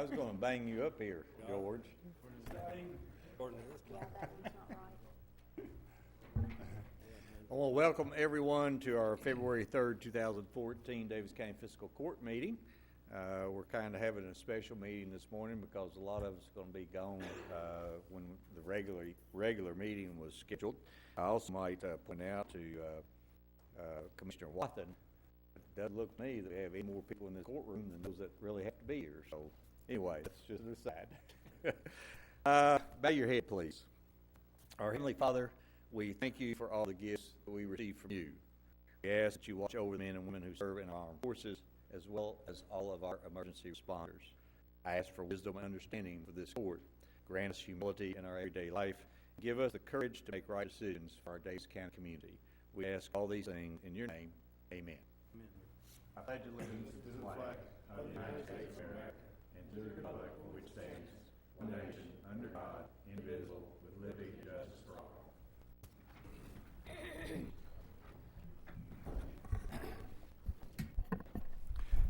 I was going to bang you up here, George. I want to welcome everyone to our February 3rd, 2014 Daviess County Fiscal Court meeting. We're kind of having a special meeting this morning because a lot of us are going to be gone when the regular meeting was scheduled. I also might point out to Commissioner Watson, it doesn't look to me that we have any more people in this courtroom than those that really have to be here. So anyway, that's just an aside. Bow your head, please. Our Heavenly Father, we thank you for all the gifts that we receive from you. We ask that you watch over the men and women who serve in our armed forces, as well as all of our emergency responders. I ask for wisdom and understanding for this court. Grant us humility in our everyday life. Give us the courage to make right decisions for our Daviess County community. We ask all these things in your name. Amen. Amen. I pledge allegiance to the flag of the United States of America and to the republic for which stands one nation under God, indivisible, with liberty and justice for all.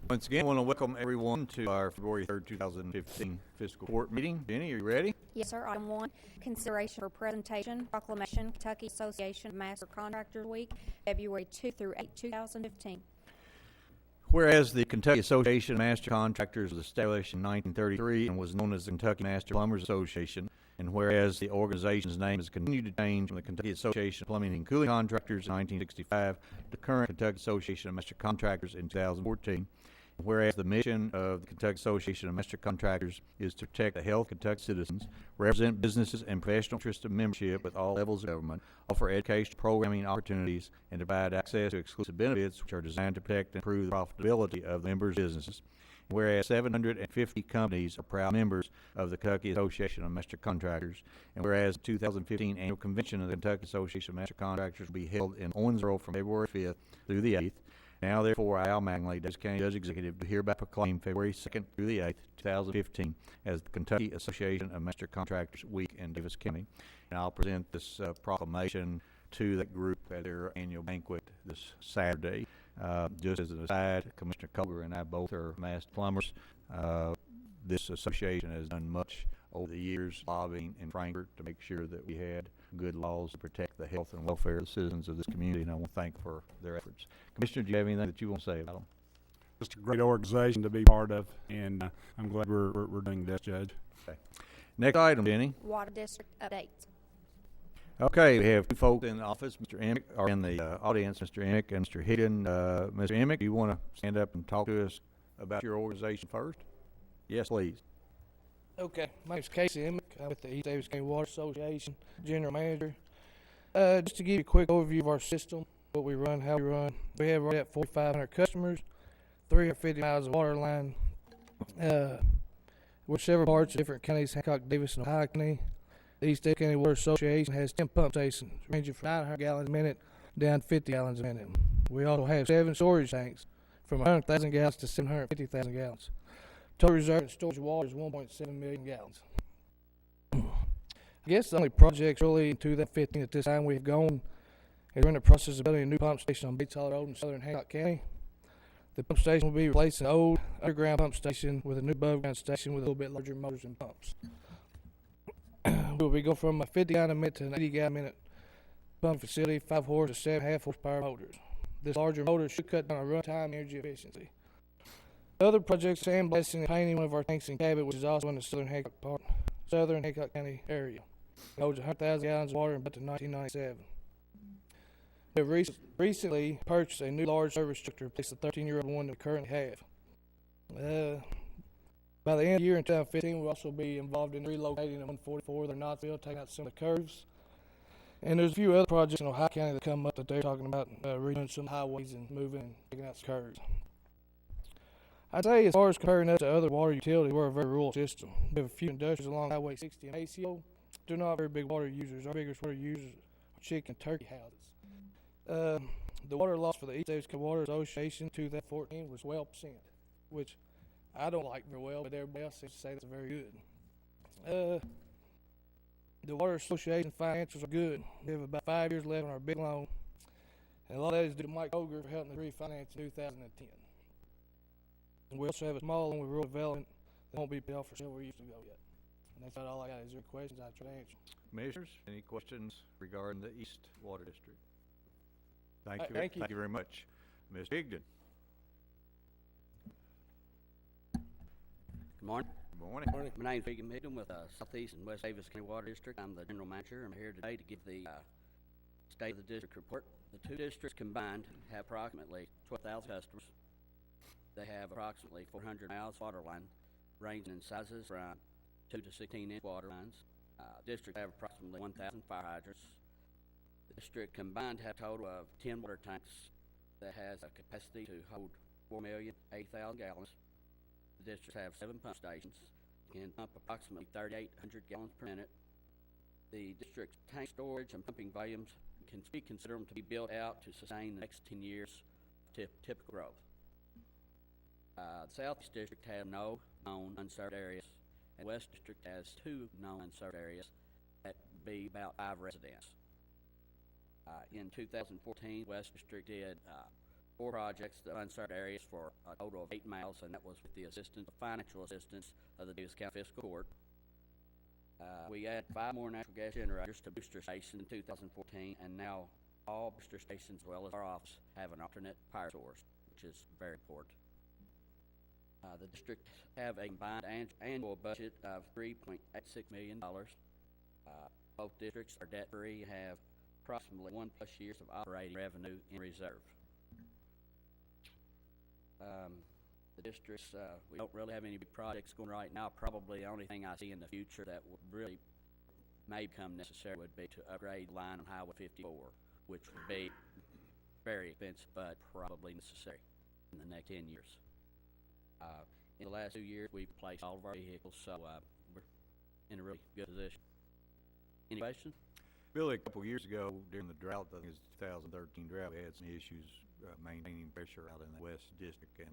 Once again, I want to welcome everyone to our February 3rd, 2015 fiscal court meeting. Jenny, are you ready? Yes, sir. Item 1, consideration for presentation, Proclamation, Kentucky Association of Master Contractors Week, February 2 through 8, 2015. Whereas the Kentucky Association of Master Contractors was established in 1933 and was known as the Kentucky Master Plumbers Association, and whereas the organization's name has continued to change from the Kentucky Association of Plumbing and Cooling Contractors in 1965 to current Kentucky Association of Master Contractors in 2014, whereas the mission of the Kentucky Association of Master Contractors is to protect the health of Kentucky citizens, represent businesses and professional interests of membership with all levels of government, offer education programming opportunities, and provide access to exclusive benefits which are designed to protect and improve the profitability of members' businesses. Whereas 750 companies are proud members of the Kentucky Association of Master Contractors, and whereas the 2015 annual convention of the Kentucky Association of Master Contractors will be held in Owensboro from February 5th through the 8th, now, therefore, I, Al Mattingly, Daviess County Judge Executive, do hereby proclaim February 2nd through the 8th, 2015, as the Kentucky Association of Master Contractors Week in Daviess County. And I'll present this proclamation to that group at their annual banquet this Saturday. Just as an aside, Commissioner Coger and I both are master plumbers. This association has done much over the years lobbying in Frankfort to make sure that we had good laws to protect the health and welfare of the citizens of this community, and I want to thank for their efforts. Commissioner, do you have anything that you want to say about them? Just a great organization to be part of, and I'm glad we're doing this, Judge. Okay. Next item, Jenny. Water District updates. Okay, we have two folks in the office, Mr. Emick, or in the audience, Mr. Emick and Mr. Higgin. Mr. Emick, do you want to stand up and talk to us about your organization first? Yes, please. Okay, my name's Casey Emick. I'm with the East Daviess County Water Association, General Manager. Just to give you a quick overview of our system, what we run, how we run. We have right at 4,500 customers, 350 miles of water line. We're several parts of different counties, Hancock, Daviess, and Ohio County. The East Daviess County Water Association has 10 pump stations, ranging from 900 gallons a minute down to 50 gallons a minute. We also have 7 storage tanks, from 100,000 gallons to 750,000 gallons. Total reserve and storage water is 1.7 million gallons. I guess the only projects really in 2015 at this time we've gone is we're in the process of building a new pump station on Bates Hollow Road in southern Hancock County. The pump station will be replacing an old underground pump station with a new above ground station with a little bit larger motors and pumps. We'll be going from a 50 gallon a minute to an 80 gallon a minute pump facility, 5 horse to 7.5 horsepower motors. This larger motor should cut down our runtime energy efficiency. Other projects, sandblasting and painting one of our tanks in Cabot, which is also in the southern Hancock County area. It holds 100,000 gallons of water and built in 1997. We have recently purchased a new large service structure to replace the 13-year-old one that we currently have. By the end of the year in 2015, we'll also be involved in relocating the 144 to Knoxville, taking out some of the curves. And there's a few other projects in Ohio County that come up that they're talking about redoing some highways and moving and taking out some curves. I'd say as far as comparing us to other water utilities, we're a very rural system. We have a few industries along Highway 60 and ACO. They're not very big water users. Our biggest water users are chicken and turkey houses. The water loss for the East Daviess County Water Association 2014 was 12%, which I don't like very well, but everybody else seems to say that's very good. The Water Association financials are good. We have about 5 years left on our big loan, and a lot of that is due to Mike Ogre for helping us refinance in 2010. And we also have a small loan with rural development They won't be paid off for several years to go yet. And that's about all I got. Is there questions I try to answer? Commissioners, any questions regarding the East Water District? Thank you. Thank you. Thank you very much. Ms. Higdon. Good morning. Good morning. My name's Regan Higdon with Southeast and West Daviess County Water District. I'm the general manager. I'm here today to give the state of the district report. The two districts combined have approximately 12,000 customers. They have approximately 400 miles of water line, ranging in sizes from 2 to 16-inch water lines. District have approximately 1,000 fire hydrants. The district combined have a total of 10 water tanks that has a capacity to hold 4,080,000 gallons. The districts have 7 pump stations, can pump approximately 3,800 gallons per minute. The district's tank storage and pumping volumes can be considered to be built out to sustain the next 10 years of typical growth. The Southeast District has no known unserved areas, and West District has 2 known unserved areas that be about 5 residents. In 2014, West District did 4 projects, the unserved areas, for a total of 8 miles, and that was with the financial assistance of the Daviess County Fiscal Court. We added 5 more natural gas generators to booster stations in 2014, and now all booster stations, as well as our office, have an alternate power source, which is very important. The district have a combined annual budget of $3.86 million. Both districts are debt-free and have approximately 1+ years of operating revenue in reserve. The districts, we don't really have any big projects going right now. Probably the only thing I see in the future that would really may become necessary would be to upgrade the line on Highway 54, which would be very expensive, but probably necessary in the next 10 years. In the last 2 years, we've replaced all of our vehicles, so we're in a really good position. Any questions? Billy, a couple of years ago during the drought, I think it was 2013 drought, we had some issues maintaining pressure out in the West District, and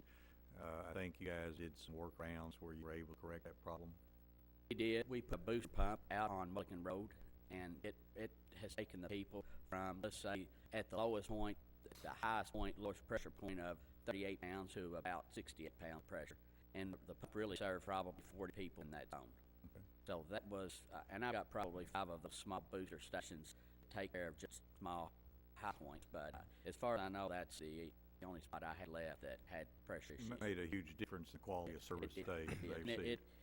I think you guys did some workarounds where you were able to correct that problem. We did. We put a booster pump out on Mulligan Road, and it has taken the people from, let's say, at the lowest point, the highest point, lowest pressure point of 38 pounds to about 68 pound pressure. And the pump really served probably 40 people in that zone. Okay. So that was, and I've got probably 5 of the small booster stations to take care of just small high points. But as far as I know, that's the only spot I had left that had pressure issues. It made a huge difference in the quality of service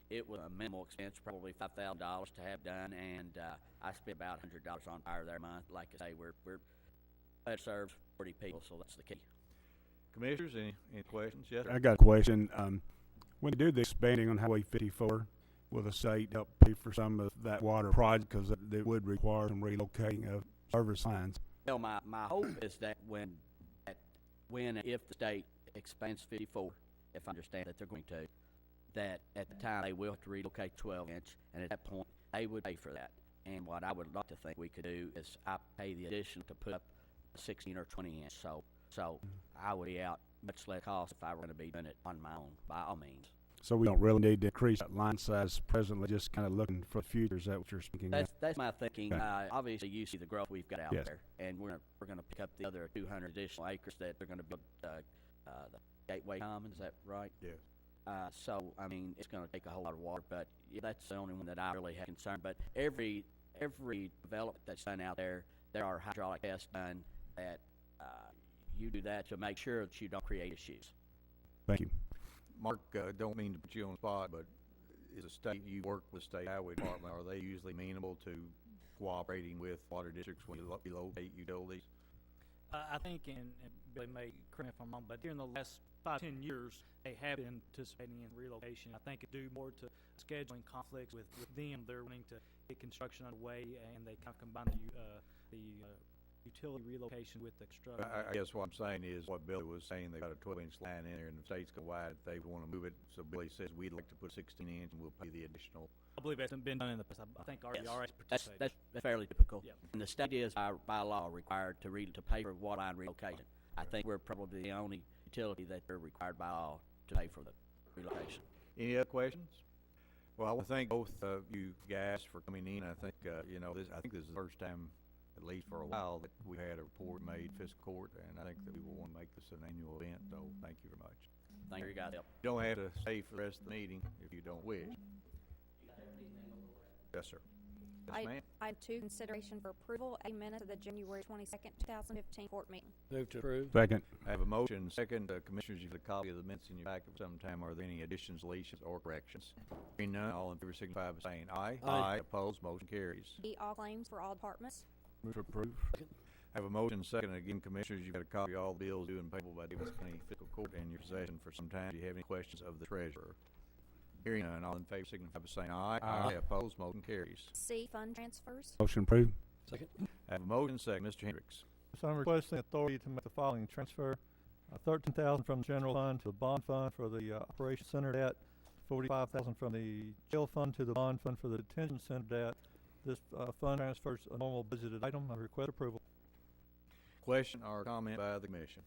It was a minimal expense, probably $5,000 to have done, and I spent about $100 on fire there a month. Like I say, that serves 40 people, so that's the key. Commissioners, any questions? Yes, sir. I got a question. When you do the expanding on Highway 54, will the state help pay for some of that water project, because it would require some relocating of service lines? Well, my hope is that when and if the state expands 54, if I understand that they're going to, that at the time they will have to relocate 12-inch, and at that point they would pay for that. And what I would like to think we could do is I pay the addition to put up a 16 or 20-inch. So I would be out much less cost if I were going to be doing it on my own, by all means. So we don't really need to increase that line size presently, just kind of looking for the future. Is that what you're speaking of? That's my thinking. Okay. Obviously, you see the growth we've got out Yes. there, and we're gonna pick up the other 200 additional acres that they're going to build the Gateway Commons. Is that right? Yes. So I mean, it's going to take a whole lot of water, but that's the only one that I really have concern. But every development that's done out there are hydraulic tests done that you do that to make sure that you don't create issues. Thank you. Mark, don't mean to put you on the spot, but is the state, you work with the state highway department, are they usually amenable to cooperating with water districts when you relocate utilities? I think, and Billy may correct me if I'm wrong, but during the last 5-10 years, they have been participating in relocation. I think it due more to scheduling conflicts with them. They're wanting to get construction underway, and they kind of combine the utility relocation with the construction. I guess what I'm saying is what Billy was saying, they got a 12-inch line in there and the state's go wide, they want to move it. So Billy says we'd like to put 16-inch and we'll pay the additional. I believe that's been done in the past. I think already participated. That's fairly typical. Yeah. And the state is by law required to pay for water line relocation. I think we're probably the only utility that they're required by law to pay for the relocation. Any other questions? Well, I want to thank both of you guys for coming in. I think I think this is the first time, at least for a while, that we had a report made Fiscal Court, and I think that we will want to make this an annual event. So thank you very much. Thank you for your guys' help. You don't have to stay for the rest of the meeting if you don't wish. Yes, sir. Yes, ma'am. Item 2, consideration for approval, a minute of the January 22nd, 2015 court meeting. Move to approve. Second. I have a motion, second. Commissioners, you've got a copy of the minutes in your packet sometime. Are there any additions, deletions, or corrections? Hearing none, all in favor signify by saying aye. Aye. Opposed, motion carries. D, all claims for all departments. Move to approve. I have a motion, second. Again, Commissioners, you've got a copy of all the bills due and payable by Daviess County Fiscal Court in your possession for some time. Do you have any questions of the treasurer? Hearing none, all in favor signify by saying aye. Aye. Opposed, motion carries. C, fund transfers. Motion approved. Second. I have a motion, second. Mr. Hendricks. So I'm requesting authority to make the following transfer. $13,000 from the general fund to the bond fund for the operation center debt, $45,000 from the jail fund to the bond fund for the detention center debt. This fund transfers a normal budgeted item. I request approval. Question or comment by the commission?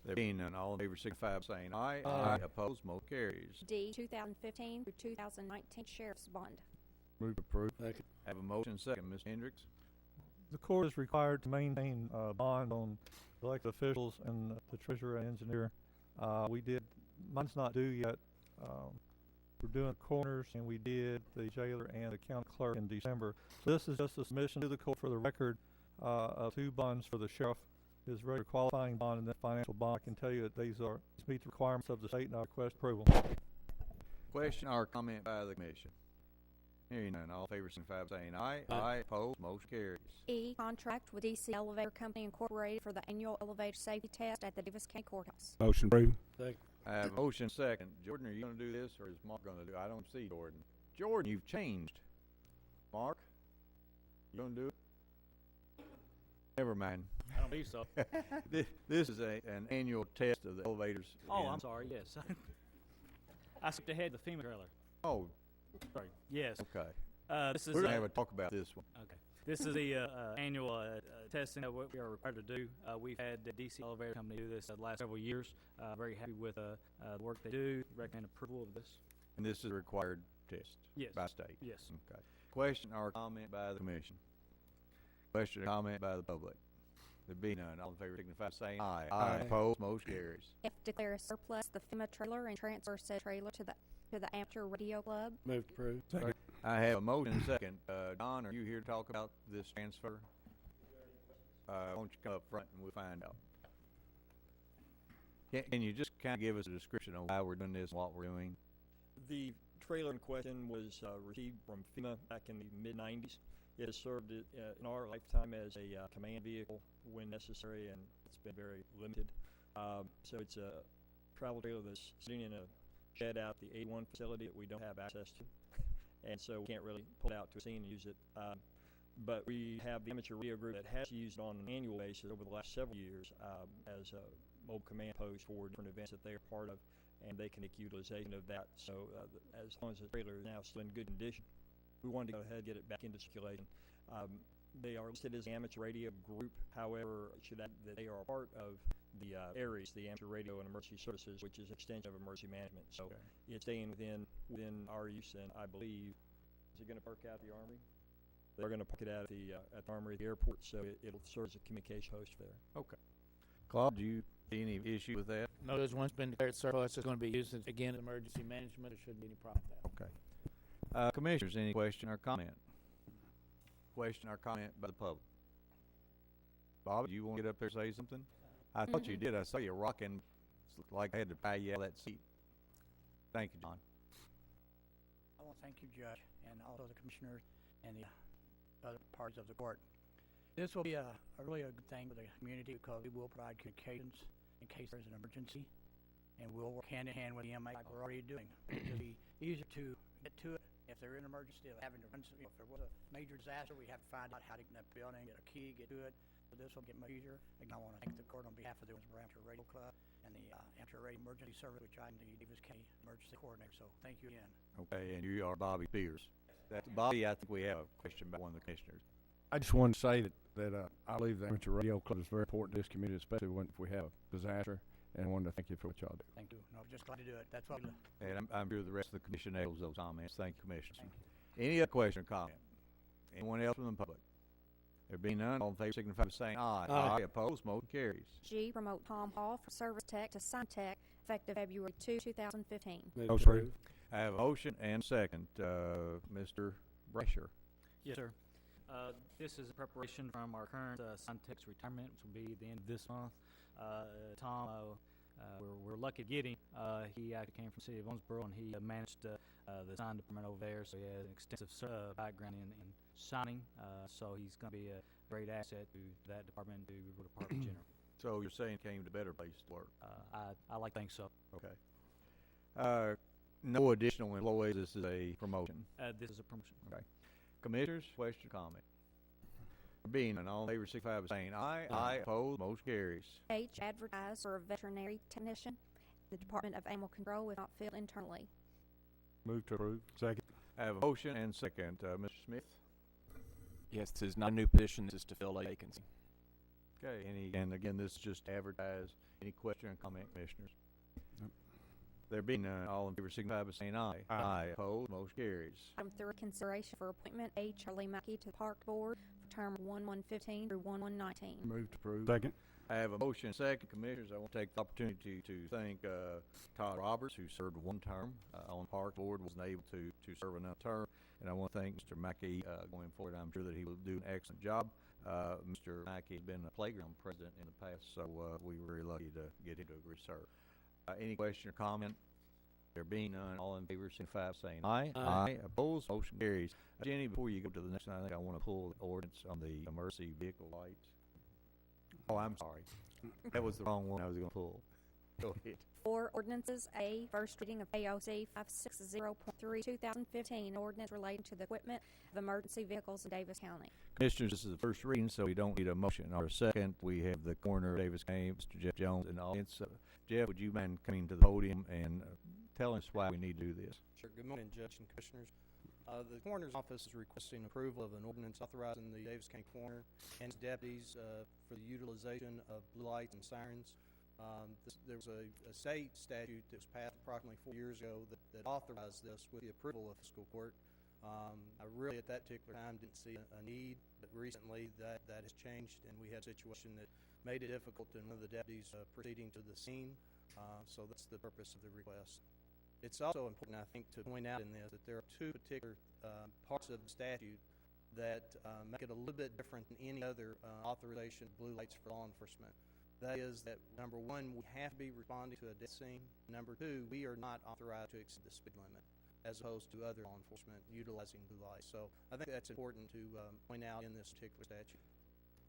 There being none, all in favor signify by saying aye. Aye. Opposed, motion carries. D, 2015 through 2019 sheriff's bond. Move to approve. Second. I have a motion, second. Mr. Hendricks. The court is required to maintain bond on elected officials and the treasurer and engineer. Mine's not due yet. We're doing corners, and we did the jailer and the county clerk in December. So this is just a submission to the court for the record of 2 bonds for the sheriff, his regular qualifying bond and then financial bond. I can tell you that these meet the requirements of the state, and I request approval. Question or comment by the commission? Hearing none, all in favor signify by saying aye. Aye. Opposed, motion carries. E, contract with DC Elevator Company Incorporated for the annual elevator safety test at the Daviess County Courthouse. Motion approved. Second. I have a motion, second. Jordan, are you gonna do this, or is Mark gonna do it? I don't see Jordan. Jordan, you've changed. Mark, you gonna do it? Never mind. I don't believe so. This is an annual test of the elevators. Oh, in- I'm sorry, yes. I skipped ahead to the FEMA trailer. Oh, Sorry, yes. okay. This is We're gonna have a talk about this one. Okay. This is the annual testing that we are required to do. We've had the DC Elevator Company do this the last several years. Very happy with the work they do. Recommend approval of this. And this is a required test Yes. by state. Yes. Okay. Question or comment by the commission? Question or comment by the public? There be none. All in favor signify by saying aye. Aye. Opposed, motion carries. F, declare a surplus the FEMA trailer and transfer said trailer to the Amateur Radio Club. Move to approve. Second. I have a motion, second. Don, are you here to talk about this transfer? Why don't you come up front and we'll find out. Can you just kind of give us a description of why we're doing this and what we're doing? The trailer in question was received from FEMA back in the mid-90s. It has served in our lifetime as a command vehicle when necessary, and it's been very limited. So it's a travel trailer that's sitting in a shed out the A1 facility that we don't have access to, and so we can't really pull it out to a scene and use it. But we have the amateur radio group that has used it on an annual basis over the last several years as a mobile command post for different events that they are part of, and they can make utilization of that. So as long as the trailer is now still in good condition, we wanted to go ahead and get it back into circulation. They are listed as the amateur radio group. However, should that they are a part of the ARES, the Amateur Radio and Emergency Services, which is an extension of emergency management. So it's staying within our use, and I believe, is it going to park out at the Armory? They're going to park it out at the Armory at the airport, so it'll serve as a communication post there. Okay. Claude, do you see any issue with that? No, there's one's been declared surplus. It's going to be used again in emergency management. There shouldn't be any problem with that. Okay. Commissioners, any question or comment? Question or comment by the public? Bob, do you want to get up there and say something? I thought you did. I saw you rocking. It's like I had to pay you out of that seat. Thank you, John. I want to thank you, Judge, and also the commissioners and the other parts of the court. This will be a really a good thing for the community because we will provide communications in case there's an emergency, and we'll work hand in hand with the MA like we're already doing. It'll be easier to get to it if they're in an emergency, having to run. If there was a major disaster, we have to find out how to get in that building, get a key, get to it. So this will get much easier. Again, I want to thank the court on behalf of the Amateur Radio Club and the Amateur Radio Emergency Service, which I'm the Daviess County Emergency Coordinator. So thank you again. Okay, and you are Bobby Spears. That's Bobby. I think we have a question by one of the commissioners. I just wanted to say that I believe the Amateur Radio Club is very important to this community, especially if we have a disaster, and I wanted to thank you for what y'all do. Thank you. No, just glad to do it. That's what we do. And I'm sure the rest of the commission echoes those comments. Thank you, commissioners. Any other question or comment? Anyone else from the public? There being none, all in favor signify by saying aye. Aye. Opposed, motion carries. G, promote Tom Hall from Service Tech to Sign Tech effective February 2, 2015. Move Motion to approved. I have a motion and second. Mr. Brasher. Yes, sir. This is a preparation from our current Syntech's retirement, which will be the end of this month. Tom, we're lucky to get him. He actually came from the city of Owensboro, and he managed the sign department over there, so he has an extensive background in signing. So he's going to be a great asset to that department and to the department general. So you're saying came to a better place to work? I like to think so. Okay. No additional employees. This is a promotion. This is a promotion. Okay. Commissioners, question, comment? Being none, all in favor signify by saying aye. Aye. Opposed, motion carries. H, advertise for a veterinary technician. The Department of Animal Control if not filled internally. Move to approve. Second. I have a motion and second. Mr. Smith? Yes, this is not a new position. This is to fill a vacancy. Okay. And again, this is just advertised. Any question or comment, commissioners? Nope. There being none, all in favor signify by saying aye. Aye. Opposed, motion carries. Item 3, consideration for appointment A, Charlie Mackey to the Park Board for term 1/1/15 through 1/1/19. Move to approve. Second. I have a motion and second. Commissioners, I want to take the opportunity to thank Todd Roberts, who served one term on the Park Board, wasn't able to serve another term. And I want to thank Mr. Mackey going forward. I'm sure that he will do an excellent job. Mr. Mackey has been a playground president in the past, so we were very lucky to get him to agree to serve. Any question or comment? There being none, all in favor signify by saying aye. Aye. Opposed, motion carries. Jenny, before you go to the next one, I think I want to pull the ordinance on the emergency vehicle lights. Oh, I'm sorry. That was the wrong one I was going to pull. Go ahead. 4, ordinances. A, first reading of AOC 560.3, 2015, ordinance relating to the equipment of emergency vehicles in Daviess County. Commissioners, this is the first reading, so we don't need a motion or a second. We have the coroner of Daviess County, Mr. Jeff Jones, in the audience. Jeff, would you mind coming to the podium and telling us why we need to do this? Sure. Good morning, Judge and Commissioners. The coroner's office is requesting approval of an ordinance authorizing the Daviess County coroner and his deputies for the utilization of blue lights and sirens. There was a state statute that was passed approximately 4 years ago that authorized this with the approval of fiscal court. I really, at that particular time, didn't see a need, but recently that has changed, and we had a situation that made it difficult in one of the deputies proceeding to the scene. So that's the purpose of the request. It's also important, I think, to point out in this that there are 2 particular parts of the statute that make it a little bit different than any other authorization of blue lights for law enforcement. That is that, number 1, we have to be responding to a death scene. Number 2, we are not authorized to exceed the speed limit, as opposed to other law enforcement utilizing blue lights. So I think that's important to point out in this particular statute.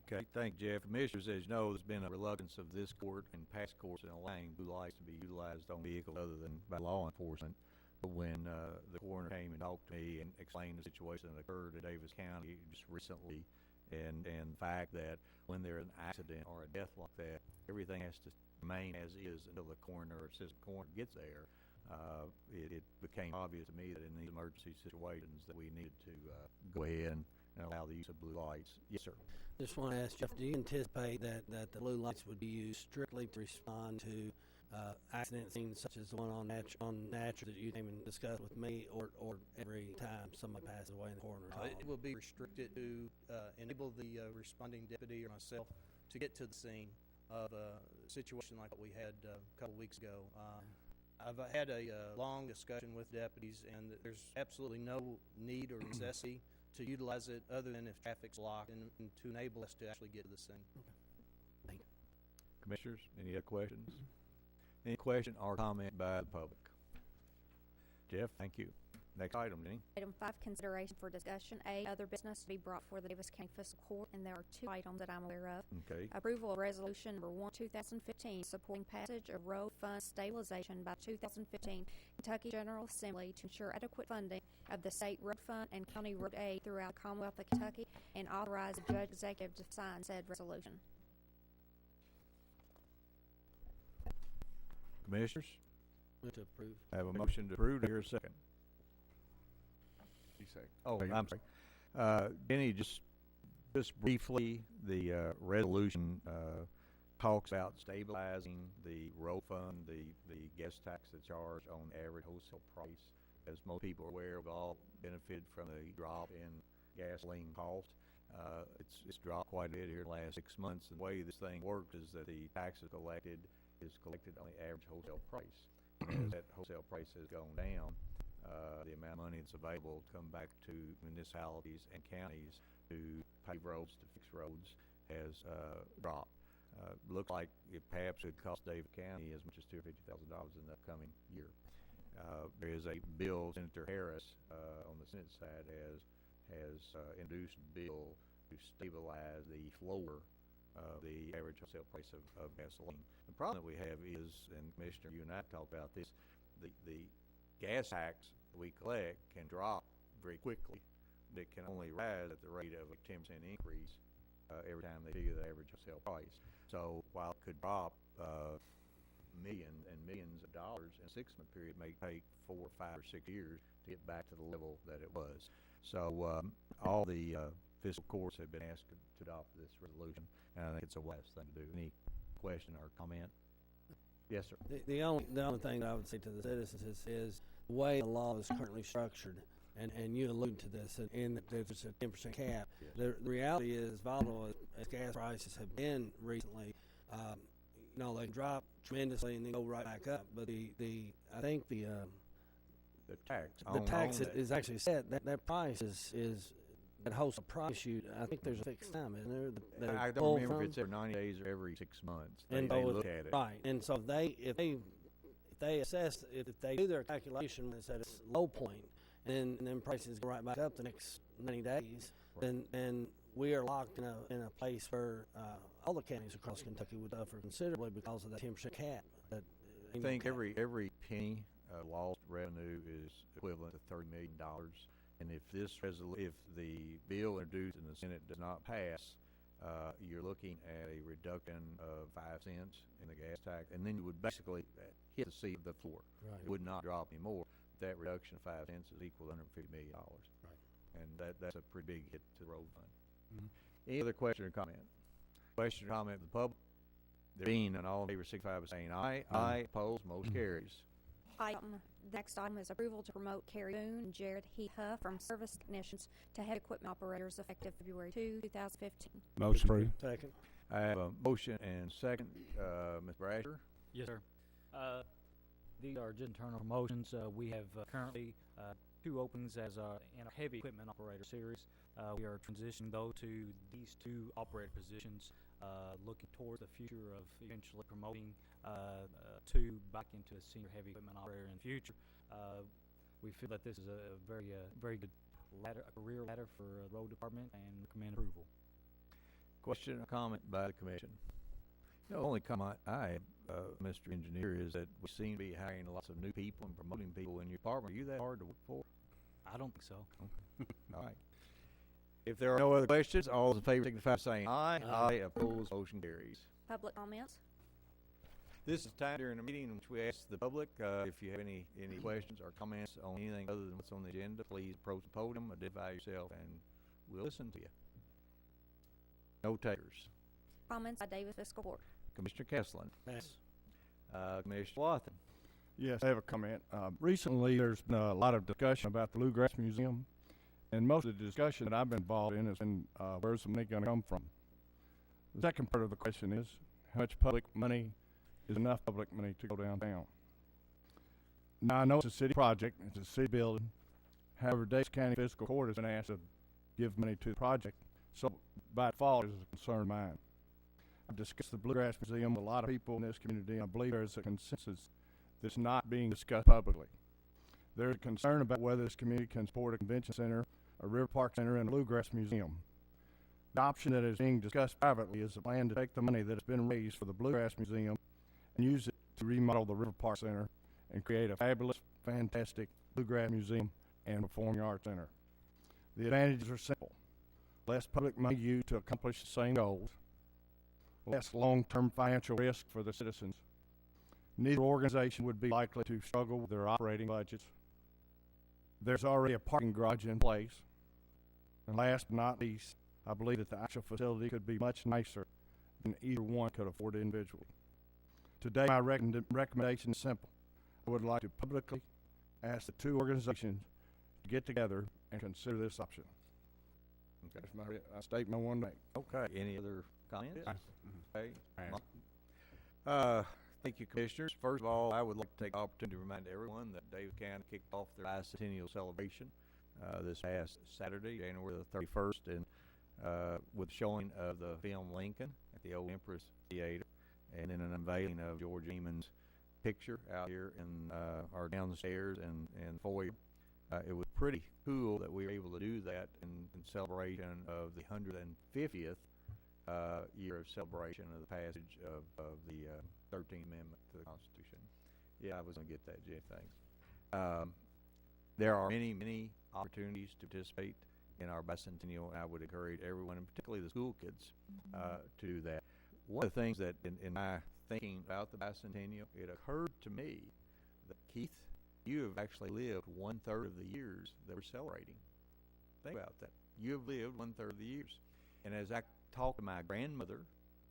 Okay, thank you, Jeff. Commissioners, as you know, there's been a reluctance of this court and past courts in allowing blue lights to be utilized on vehicles other than by law enforcement. But when the coroner came and talked to me and explained the situation that occurred in Daviess County just recently, and the fact that when there's an accident or a death like that, everything has to remain as is until the coroner or assistant coroner gets there. It became obvious to me that in these emergency situations that we needed to go ahead and allow the use of blue lights. Yes, sir. Just want to ask Jeff, do you anticipate that the blue lights would be used strictly to respond to accident scenes such as the one on Natural that you came and discussed with me, or every time somebody passes away in the coroner's office? It will be restricted to enable the responding deputy or myself to get to the scene of a situation like what we had a couple weeks ago. I've had a long discussion with deputies, and there's absolutely no need or necessity to utilize it other than if traffic's locked and to enable us to actually get to the scene. Thank you. Commissioners, any other questions? Any question or comment by the public? Jeff, thank you. Next item, Denny. Item 5, consideration for discussion. A, other business to be brought before the Daviess County Fiscal Court, and there are 2 items that I'm aware of. Okay. Approval of resolution number 1, 2015, supporting passage of road fund stabilization by 2015 Kentucky General Assembly to ensure adequate funding of the state road fund and county road aid throughout the Commonwealth of Kentucky, and authorize the judge executive to sign said resolution. Commissioners, Move to approve. I have a motion to approve. Here a second. Oh, I'm sorry. Denny, just briefly, the resolution talks about stabilizing the road fund, the gas tax that's charged on average wholesale price. As most people are aware, we've all benefited from the drop in gasoline cost. It's dropped quite a bit here in the last 6 months. And the way this thing works is that the taxes collected is collected on the average wholesale price. And as that wholesale price has gone down, the amount of money that's available to come back to municipalities and counties to pave roads, to fix roads, has dropped. Looks like it perhaps could cost Daviess County as much as $250,000 in the upcoming year. There is a bill, Senator Harris on the Senate side has introduced a bill to stabilize the floor of the average wholesale price of gasoline. The problem that we have is, and Commissioner, you and I talked about this, the gas tax we collect can drop very quickly. It can only rise at the rate of a 10% increase every time they figure the average wholesale price. So while it could drop millions and millions of dollars in a 6-month period, it may take 4, 5, or 6 years to get back to the level that it was. So all the fiscal courts have been asked to adopt this resolution, and I think it's a wise thing to do. Any question or comment? Yes, sir. The only thing I would say to the citizens is the way the law is currently structured, and you allude to this, in that there's a 10% cap. Yes. The reality is, volatile as gas prices have been recently, they drop tremendously and then go right back up. But I think the tax is actually set. That price is that wholesale price. I think there's a fixed time, isn't there? I don't remember if it's every 90 days or every 6 months. They look at it. Right, and so if they do their calculation, it's at its low point, and then prices go right back up the next 90 days, right, then we are locked in a place where all the counties across Kentucky would suffer considerably because of that 10% cap. I think every penny lost revenue is equivalent to $30 million. And if the bill introduced in the Senate does not pass, you're looking at a reduction of 5 cents in the gas tax, and then you would basically hit the floor. Right. It would not drop anymore. That reduction of 5 cents is equal to $150 million. Right. And that's a pretty big hit to the road fund. Mm-hmm. Any other question or comment? Question or comment from the public? There being none, all in favor signify by saying aye. Aye. Opposed, motion carries. The next item is approval to promote Carrie Boone and Jared Huff from service technicians to head equipment operators effective February 2, 2015. Motion approved. Second. I have a motion and second. Ms. Brasher? Yes, sir. These are just internal promotions. We have currently 2 openings as in our heavy equipment operator series. We are transitioning though to these 2 operator positions, looking towards the future of eventually promoting 2 back into a senior heavy equipment operator in the future. We feel that this is a very good career ladder for the road department, and recommend approval. Question or comment by the commission? The only comment I have, Mr. Engineer, is that we seem to be hiring lots of new people and promoting people in your department. Are you that hard to work for? I don't think so. Okay. All right. If there are no other questions, all those in favor signify by saying aye. Aye. Opposed, motion carries. Public comments? This is time during the meeting in which we ask the public if you have any questions or comments on anything other than what's on the agenda, please approach the podium, identify yourself, and we'll listen to you. No takers. Comments by Daviess Fiscal Court. Commissioner Kesslin. Yes. Commissioner Wathen. Yes, I have a comment. Recently, there's been a lot of discussion about the Bluegrass Museum, and most of the discussion that I've been involved in has been where's the money going to come from. The second part of the question is how much public money is enough public money to go downtown. Now, I know it's a city project, it's a city building. However, Daviess County Fiscal Court has been asked to give money to the project, so by default is a concern of mine. I've discussed the Bluegrass Museum with a lot of people in this community, and I believe there's a consensus that's not being discussed publicly. There's a concern about whether this community can support a convention center, a river park center, and a Bluegrass Museum. The option that is being discussed privately is a plan to take the money that has been raised for the Bluegrass Museum and use it to remodel the river park center and create a fabulous, fantastic Bluegrass Museum and Performing Arts Center. The advantages are simple. Less public money used to accomplish the same goals. Less long-term financial risk for the citizens. Neither organization would be likely to struggle with their operating budgets. There's already a parking garage in place. And last but not least, I believe that the actual facility could be much nicer than either one could afford individually. Today, my recommendation is simple. I would like to publicly ask the 2 organizations to get together and consider this option. That's my statement I wanted to make. Okay, any other comments? Aye. Okay. Aye. Mike? Thank you, Commissioners. First of all, I would like to take the opportunity to remind everyone that Daviess County kicked off their bicentennial celebration this past Saturday, January the 31st, and with showing of the film Lincoln at the Old Empress Theater, and then an unveiling of George Eamon's picture out here in our downstairs and foyer. It was pretty cool that we were able to do that in celebration of the 150th year of celebration of the passage of the 13th Amendment to the Constitution. Yeah, I was going to get that, Jeff, thanks. There are many opportunities to participate in our bicentennial, and I would encourage everyone, and particularly the school kids, to do that. One of the things that in my thinking about the bicentennial, it occurred to me that, Keith, you have actually lived 1/3 of the years that we're celebrating. Think about that. You have lived 1/3 of the years. And as I talked to my grandmother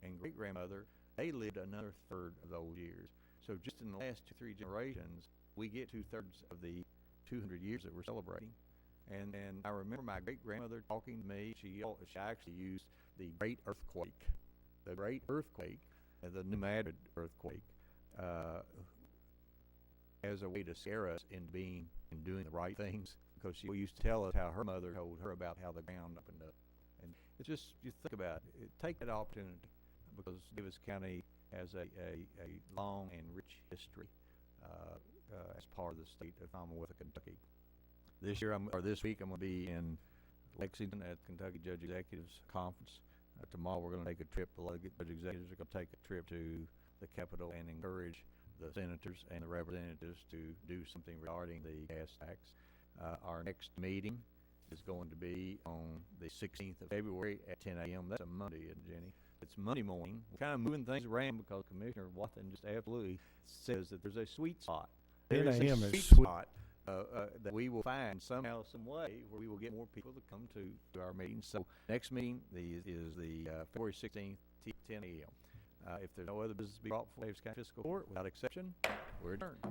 and great-grandmother, they lived another 1/3 of those years. So just in the last 2-3 generations, we get 2/3 of the 200 years that we're celebrating. And I remember my great-grandmother talking to me. She actually used the Great Earthquake, the the New Madrid earthquake, as a way to scare us into doing the right things, because she used to tell us how her mother told her about how the ground opened up. And it's just, you think about it, take that opportunity, because Daviess County has a long and rich history as part of the state of Commonwealth of Kentucky. This week I'm going to be in Lexington at Kentucky Judge Executives Conference. Tomorrow we're going to take a trip. The judge executives are going to take a trip to the Capitol and encourage the senators and the representatives to do something regarding the gas tax. Our next meeting is going to be on the 16th of February at 10 a.m. That's a Monday, isn't it, Jenny? It's Monday morning. We're kind of moving things around because Commissioner Watson just absolutely says that there's a sweet spot. 10 There is a.m. a is sweet sweet. spot that we will find somehow, some way, where we will get more people to come to our meetings. So next meeting is the February 16th, 10 a.m. If there's no other business to be brought before Daviess County Fiscal Court, without exception, we're adjourned.